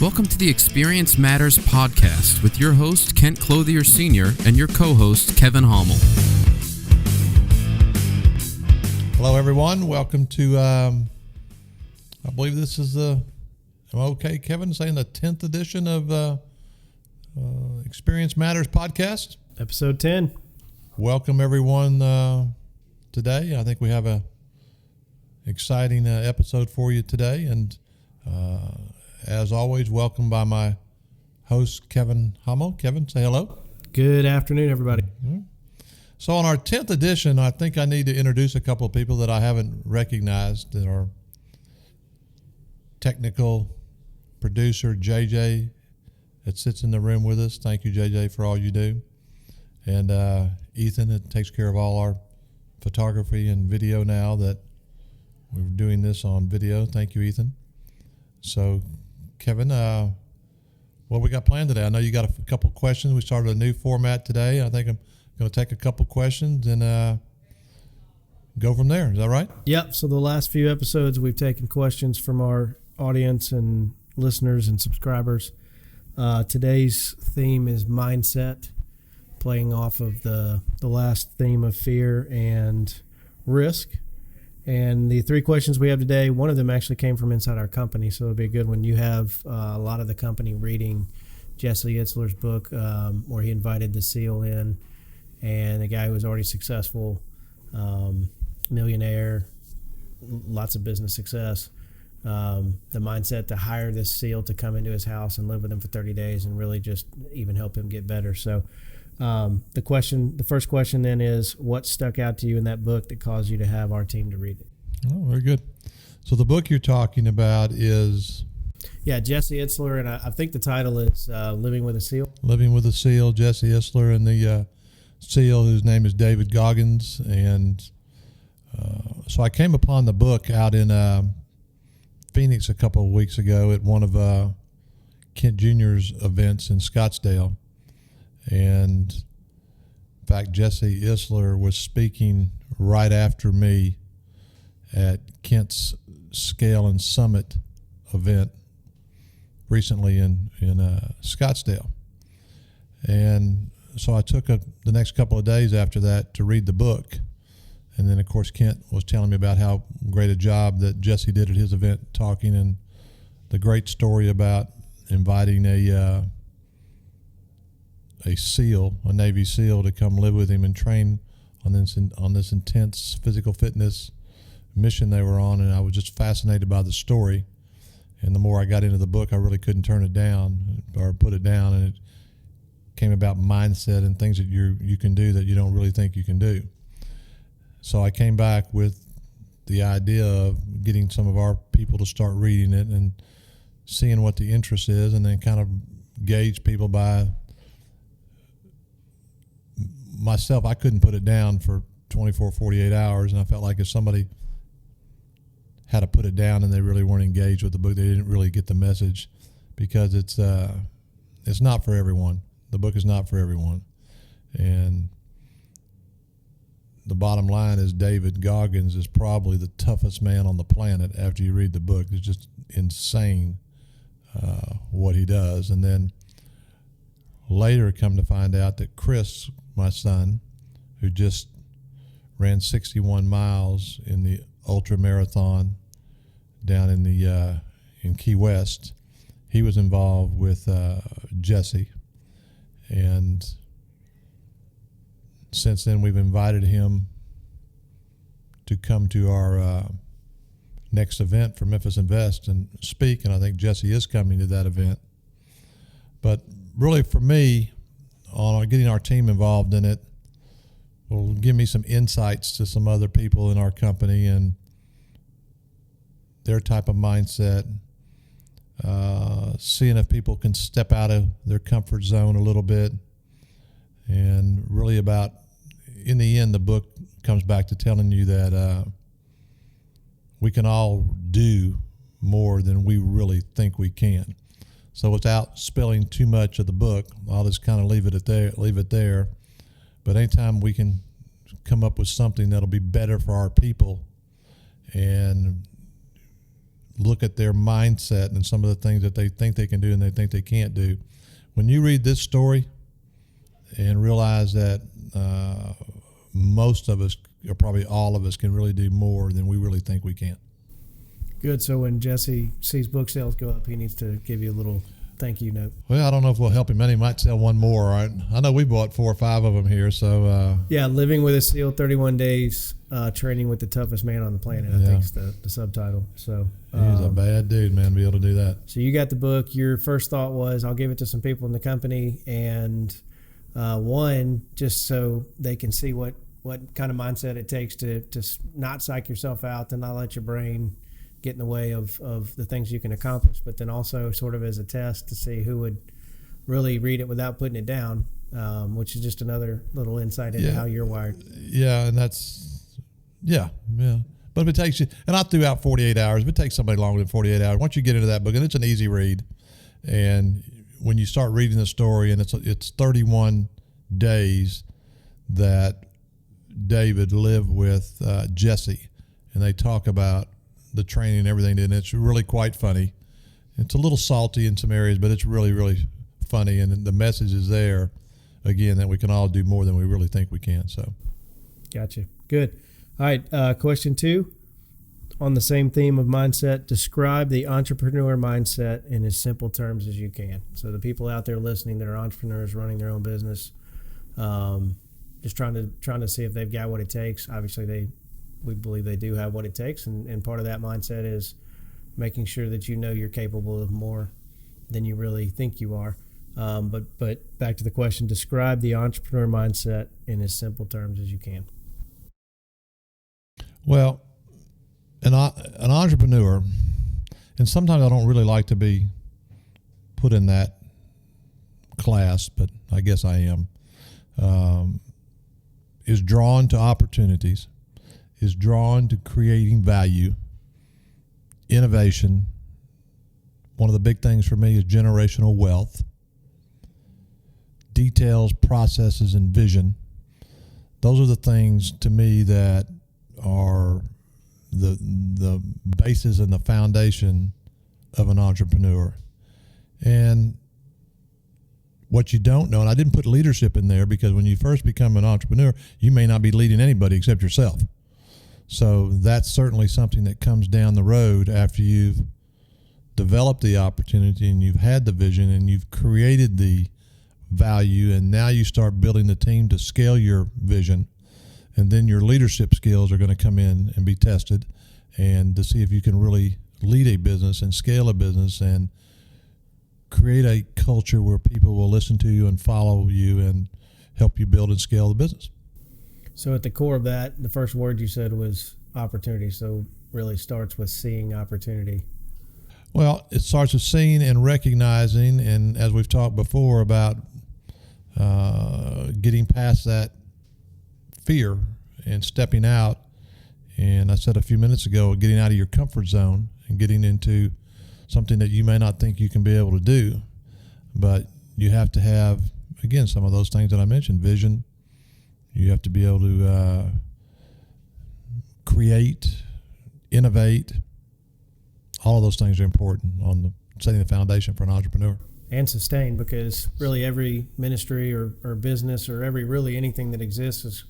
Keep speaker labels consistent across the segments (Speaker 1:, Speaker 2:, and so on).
Speaker 1: Welcome to the Experience Matters podcast with your host, Kent Clothier Sr., and your co-host, Kevin Hommel.
Speaker 2: Hello, everyone. Welcome to, I believe this is am I okay, Kevin, saying the 10th edition of Experience Matters podcast?
Speaker 3: Episode 10.
Speaker 2: Welcome, everyone, today. I think we have a exciting episode for you today, and as always, welcome by my host, Kevin Hommel. Kevin, say hello.
Speaker 3: Good afternoon, everybody.
Speaker 2: Mm-hmm. So on our 10th edition, I think I need to introduce a couple of people that I haven't recognized that are technical producer, JJ, that sits in the room with us. Thank you, JJ, for all you do. And Ethan, that takes care of all our photography and video now that we're doing this on video. Thank you, Ethan. So, Kevin, what we got planned today? I know you got a couple questions. We started a new format today. I think I'm going to take a couple questions and go from there. Is that right?
Speaker 3: Yep. So the last few episodes, we've taken questions from our audience and listeners and subscribers. Today's theme is mindset, playing off of the last theme of fear and risk. And the three questions we have today, one of them actually came from inside our company, so it'll be a good one. You have a lot of the company reading Jesse Itzler's book, where he invited the SEAL in, and the guy who was already successful, millionaire, lots of business success, the mindset to hire this SEAL to come into his house and live with him for 30 days and really just even help him get better. So the first question then is, what stuck out to you in that book that caused you to have our team to read it?
Speaker 2: Oh, very good. So the book you're talking about is?
Speaker 3: Yeah, Jesse Itzler, and I think the title is Living with a SEAL.
Speaker 2: Living with a SEAL, Jesse Itzler, and the SEAL whose name is David Goggins. And so I came upon the book out in Phoenix a couple of weeks ago at one of Kent Jr.'s events in Scottsdale. And in fact, Jesse Itzler was speaking right after me at Kent's Scale and Summit event recently in Scottsdale. And so I took the next couple of days after that to read the book. And then, of course, Kent was telling me about how great a job that Jesse did at his event talking, and the great story about inviting a SEAL, a Navy SEAL, to come live with him and train on this intense physical fitness mission they were on. And I was just fascinated by the story. And the more I got into the book, I really couldn't turn it down or put it down. And it came about mindset and things that you can do that you don't really think you can do. So I came back with the idea of getting some of our people to start reading it and seeing what the interest is, and then kind of gauge people by myself. I couldn't put it down for 24, 48 hours, and I felt like if somebody had to put it down and they really weren't engaged with the book, they didn't really get the message, because it's not for everyone. The book is not for everyone. And the bottom line is David Goggins is probably the toughest man on the planet after you read the book. It's just insane what he does. And then later come to find out that Chris, my son, who just ran 61 miles in the ultra marathon down in Key West, he was involved with Jesse. And since then, we've invited him to come to our next event for Memphis Invest and speak, and I think Jesse is coming to that event. But really, for me, on getting our team involved in it will give me some insights to some other people in our company and their type of mindset, seeing if people can step out of their comfort zone a little bit, and really about, in the end, the book comes back to telling you that we can all do more than we really think we can. So without spilling too much of the book, I'll just kind of leave it there. But anytime we can come up with something that'll be better for our people and look at their mindset and some of the things that they think they can do and they think they can't do. When you read this story and realize that most of us, or probably all of us, can really do more than we really think we can.
Speaker 3: Good. So when Jesse sees book sales go up, he needs to give you a little thank you note.
Speaker 2: Well, I don't know if we'll help him. He might sell one more. Right? I know we bought 4 or 5 of them here. So
Speaker 3: yeah, Living with a Seal, 31 Days, Training with the Toughest Man on the Planet, I think is the subtitle. So
Speaker 2: he's a bad dude, man, to be able to do that.
Speaker 3: So you got the book. Your first thought was, I'll give it to some people in the company, and one, just so they can see what kind of mindset it takes to not psych yourself out, to not let your brain get in the way of the things you can accomplish, but then also sort of as a test to see who would really read it without putting it down, which is just another little insight into how you're wired.
Speaker 2: Yeah, and that's, yeah. But if it takes you, and I threw out 48 hours, if it takes somebody longer than 48 hours, once you get into that book, and it's an easy read, and when you start reading the story, and it's 31 days that David lived with Jesse, and they talk about the training and everything, and it's really quite funny. It's a little salty in some areas, but it's really, really funny, and the message is there, again, that we can all do more than we really think we can. So,
Speaker 3: gotcha. Good. All right, question 2, on the same theme of mindset, describe the entrepreneur mindset in as simple terms as you can. So the people out there listening that are entrepreneurs running their own business, just trying to see if they've got what it takes. Obviously, we believe they do have what it takes, and part of that mindset is making sure that you know you're capable of more than you really think you are. But back to the question, describe the entrepreneur mindset in as simple terms as you can.
Speaker 2: Well, an entrepreneur, and sometimes I don't really like to be put in that class, but I guess I am, is drawn to opportunities, is drawn to creating value, innovation. One of the big things for me is generational wealth, details, processes, and vision. Those are the things to me that are the basis and the foundation of an entrepreneur. And what you don't know, and I didn't put leadership in there because when you first become an entrepreneur, you may not be leading anybody except yourself. So that's certainly something that comes down the road after you've developed the opportunity and you've had the vision and you've created the value, and now you start building the team to scale your vision. And then your leadership skills are going to come in and be tested, and to see if you can really lead a business and scale a business and create a culture where people will listen to you and follow you and help you build and scale the business.
Speaker 3: So at the core of that, the first word you said was opportunity. So really starts with seeing opportunity.
Speaker 2: Well, it starts with seeing and recognizing, and as we've talked before about getting past that fear and stepping out. And I said a few minutes ago, getting out of your comfort zone and getting into something that you may not think you can be able to do, but you have to have, again, some of those things that I mentioned: vision. You have to be able to create, innovate. All of those things are important on setting the foundation for an entrepreneur.
Speaker 3: And sustain, because really every ministry or business or really anything that exists is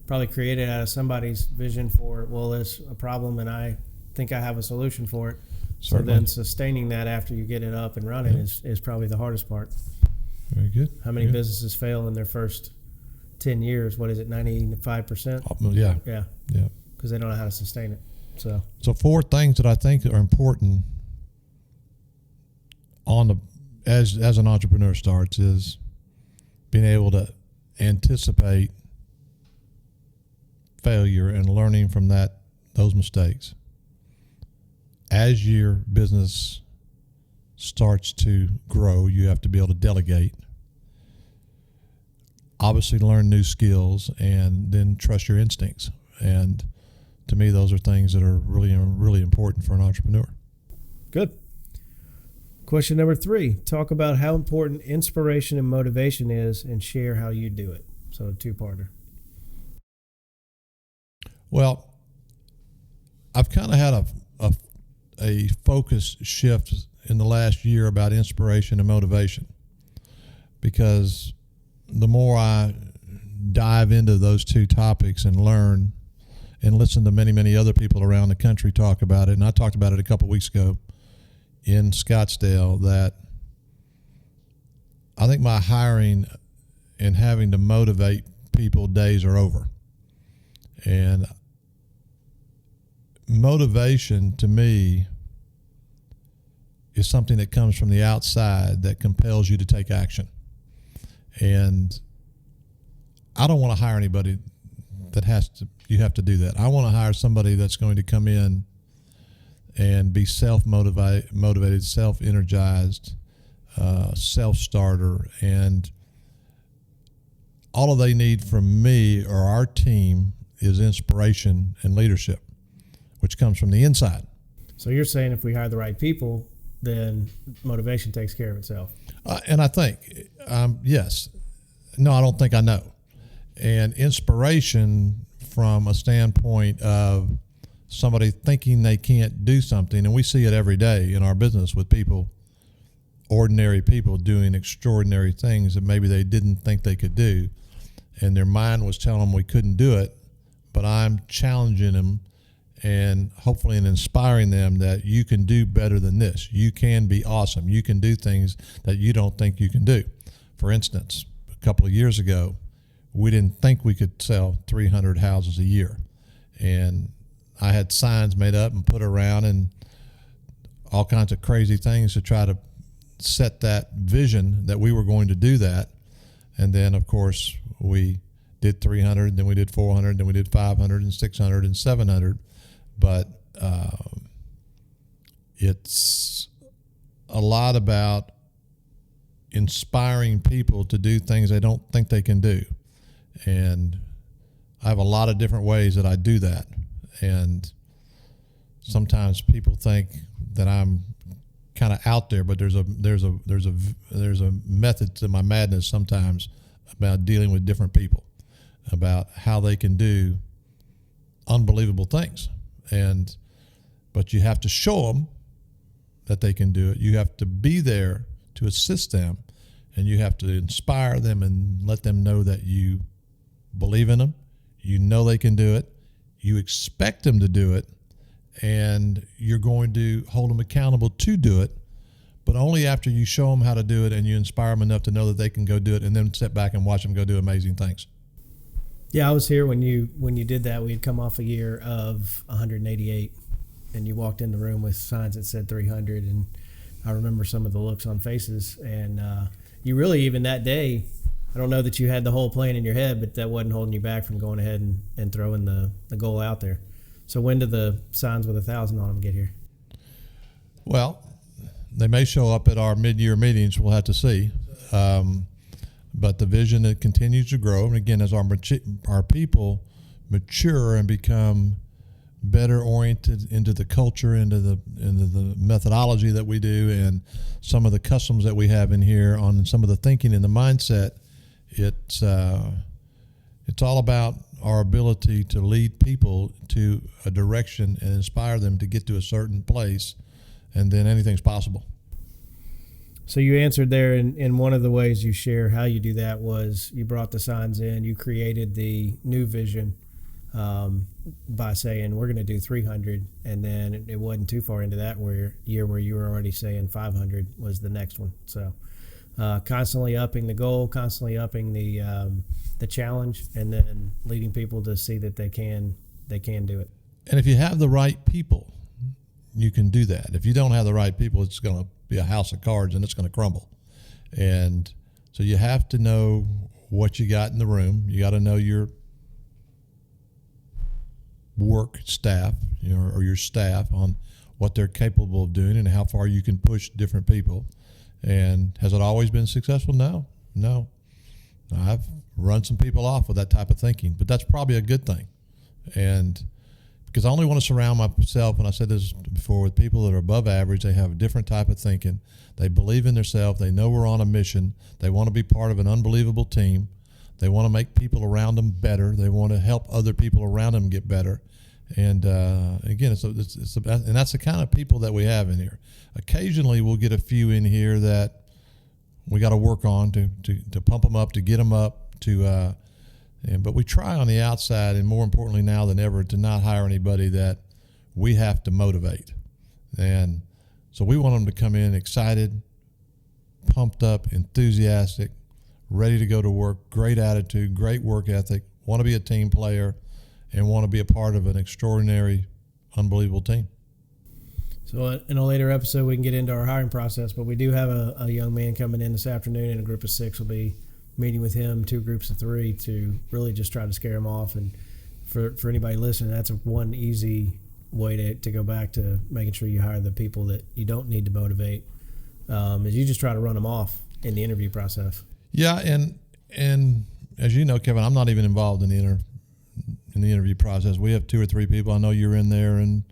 Speaker 3: probably created out of somebody's vision for, well, there's a problem and I think I have a solution for it. Certainly. So then sustaining that after you get it up and running is probably the hardest part.
Speaker 2: Very good.
Speaker 3: How many businesses fail in their first 10 years? What is it, 95%?
Speaker 2: Yeah.
Speaker 3: Yeah. Because they don't know how to sustain it. So
Speaker 2: 4 things that I think are important as an entrepreneur starts is being able to anticipate failure and learning from those mistakes. As your business starts to grow, you have to be able to delegate, obviously learn new skills, and then trust your instincts. And to me, those are things that are really, really important for an entrepreneur.
Speaker 3: Good. Question number 3, talk about how important inspiration and motivation is and share how you do it. So a 2-parter. Well,
Speaker 2: I've kind of had a focus shift in the last year about inspiration and motivation, because the more I dive into those two topics and learn and listen to many, many other people around the country talk about it, and I talked about it a couple weeks ago in Scottsdale, that I think my hiring and having to motivate people days are over. And motivation to me is something that comes from the outside that compels you to take action. And I don't want to hire anybody that you have to do that. I want to hire somebody that's going to come in and be self-motivated, self-energized, self-starter, and all they need from me or our team is inspiration and leadership, which comes from the inside.
Speaker 3: So you're saying if we hire the right people, then motivation takes care of itself.
Speaker 2: And I think, yes. No, I don't think I know. And inspiration from a standpoint of somebody thinking they can't do something, and we see it every day in our business with people, ordinary people doing extraordinary things that maybe they didn't think they could do, and their mind was telling them we couldn't do it, but I'm challenging them and hopefully inspiring them that you can do better than this. You can be awesome. You can do things that you don't think you can do. For instance, a couple of years ago, we didn't think we could sell 300 houses a year. And I had signs made up and put around and all kinds of crazy things to try to set that vision that we were going to do that. And then, of course, we did 300, then we did 400, then we did 500 and 600 and 700. But it's a lot about inspiring people to do things they don't think they can do. And I have a lot of different ways that I do that. And sometimes people think that I'm kind of out there, but there's a method to my madness sometimes about dealing with different people, about how they can do unbelievable things. But you have to show them that they can do it. You have to be there to assist them, and you have to inspire them and let them know that you believe in them. You know they can do it. You expect them to do it, and you're going to hold them accountable to do it, but only after you show them how to do it and you inspire them enough to know that they can go do it, and then sit back and watch them go do amazing things.
Speaker 3: Yeah, I was here when you did that. We had come off a year of 188, and you walked in the room with signs that said 300, and I remember some of the looks on faces. And you really, even that day, I don't know that you had the whole plan in your head, but that wasn't holding you back from going ahead and throwing the goal out there. So when do the signs with 1,000 on them get here?
Speaker 2: Well, they may show up at our mid-year meetings. We'll have to see. But the vision, it continues to grow. And again, as our people mature and become better oriented into the culture, into the methodology that we do, and some of the customs that we have in here on some of the thinking and the mindset, it's all about our ability to lead people to a direction and inspire them to get to a certain place, and then anything's possible.
Speaker 3: So you answered there, in one of the ways you share how you do that was you brought the signs in, you created the new vision by saying we're going to do 300, and then it wasn't too far into that year where you were already saying 500 was the next one. So constantly upping the goal, constantly upping the challenge, and then leading people to see that they can do it.
Speaker 2: And if you have the right people, you can do that. If you don't have the right people, it's going to be a house of cards and it's going to crumble. And so you have to know what you got in the room. You got to know your work staff, or your staff, on what they're capable of doing and how far you can push different people. And has it always been successful? No. I've run some people off with that type of thinking, but that's probably a good thing. And because I only want to surround myself, and I said this before, with people that are above average. They have a different type of thinking. They believe in themselves. They know we're on a mission. They want to be part of an unbelievable team. They want to make people around them better. They want to help other people around them get better. And again, and that's the kind of people that we have in here. Occasionally, we'll get a few in here that we got to work on to pump them up, to get them up, but we try on the outside, and more importantly now than ever, to not hire anybody that we have to motivate. And so we want them to come in excited, pumped up, enthusiastic, ready to go to work, great attitude, great work ethic, want to be a team player, and want to be a part of an extraordinary, unbelievable team.
Speaker 3: So in a later episode, we can get into our hiring process, but we do have a young man coming in this afternoon, and a group of 6 will be meeting with him, 2 groups of 3, to really just try to scare him off. And for anybody listening, that's one easy way to go back to making sure you hire the people that you don't need to motivate, is you just try to run them off in the interview process. Yeah,
Speaker 2: and as you know, Kevin, I'm not even involved in the interview process. We have 2 or 3 people. I know you're in there, and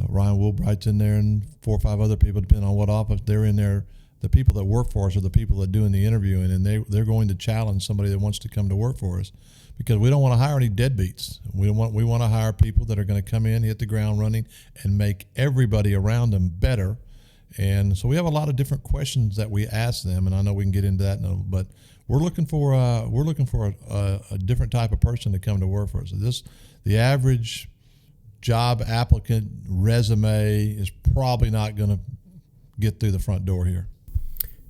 Speaker 2: Ryan Woolbright's in there, and 4 or 5 other people, depending on what office they're in there. The people that work for us are the people that are doing the interviewing, and they're going to challenge somebody that wants to come to work for us, because we don't want to hire any deadbeats. We want to hire people that are going to come in, hit the ground running, and make everybody around them better. And so we have a lot of different questions that we ask them, and I know we can get into that now, but we're looking for a different type of person to come to work for us. The average job applicant resume is probably not going to get through the front door here.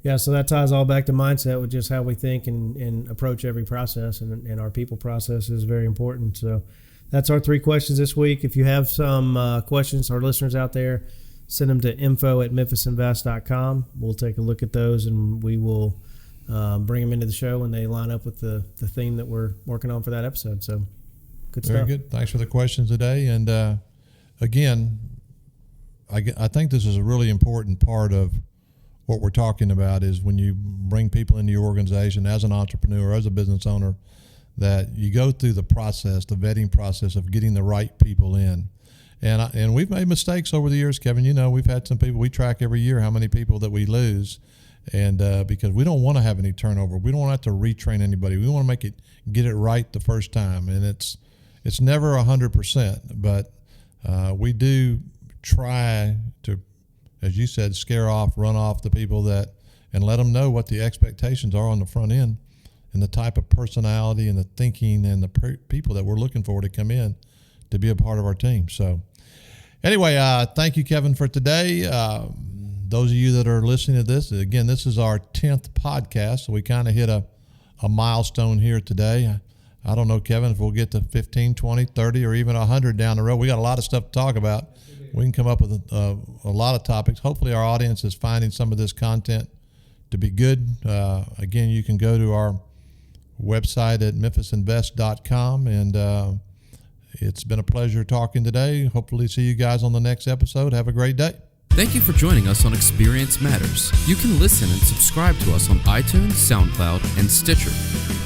Speaker 3: Yeah, so that ties all back to mindset with just how we think and approach every process, and our people process is very important. So that's our 3 questions this week. If you have some questions, our listeners out there, send them to info@memphisinvest.com. We'll take a look at those, and we will bring them into the show when they line up with the theme that we're working on for that episode. So good stuff.
Speaker 2: Very good. Thanks for the questions today. And again, I think this is a really important part of what we're talking about, is when you bring people into your organization as an entrepreneur, as a business owner, that you go through the process, the vetting process of getting the right people in. And we've made mistakes over the years, Kevin. You know, we've had some people, we track every year how many people that we lose, and because we don't want to have any turnover. We don't want to have to retrain anybody. We want to get it right the first time. And it's never 100%, but we do try to, as you said, run off the people and let them know what the expectations are on the front end, and the type of personality and the thinking and the people that we're looking for to come in to be a part of our team. So anyway, thank you, Kevin, for today. Those of you that are listening to this, again, this is our 10th podcast, so we kind of hit a milestone here today. I don't know, Kevin, if we'll get to 15, 20, 30, or even 100 down the road. We got a lot of stuff to talk about. We can come up with a lot of topics. Hopefully our audience is finding some of this content to be good. Again, you can go to our website at memphisinvest.com, and it's been a pleasure talking today. Hopefully see you guys on the next episode. Have a great day.
Speaker 1: Thank you for joining us on Experience Matters. You can listen and subscribe to us on iTunes, SoundCloud, and Stitcher.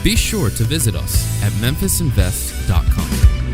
Speaker 1: Be sure to visit us at memphisinvest.com.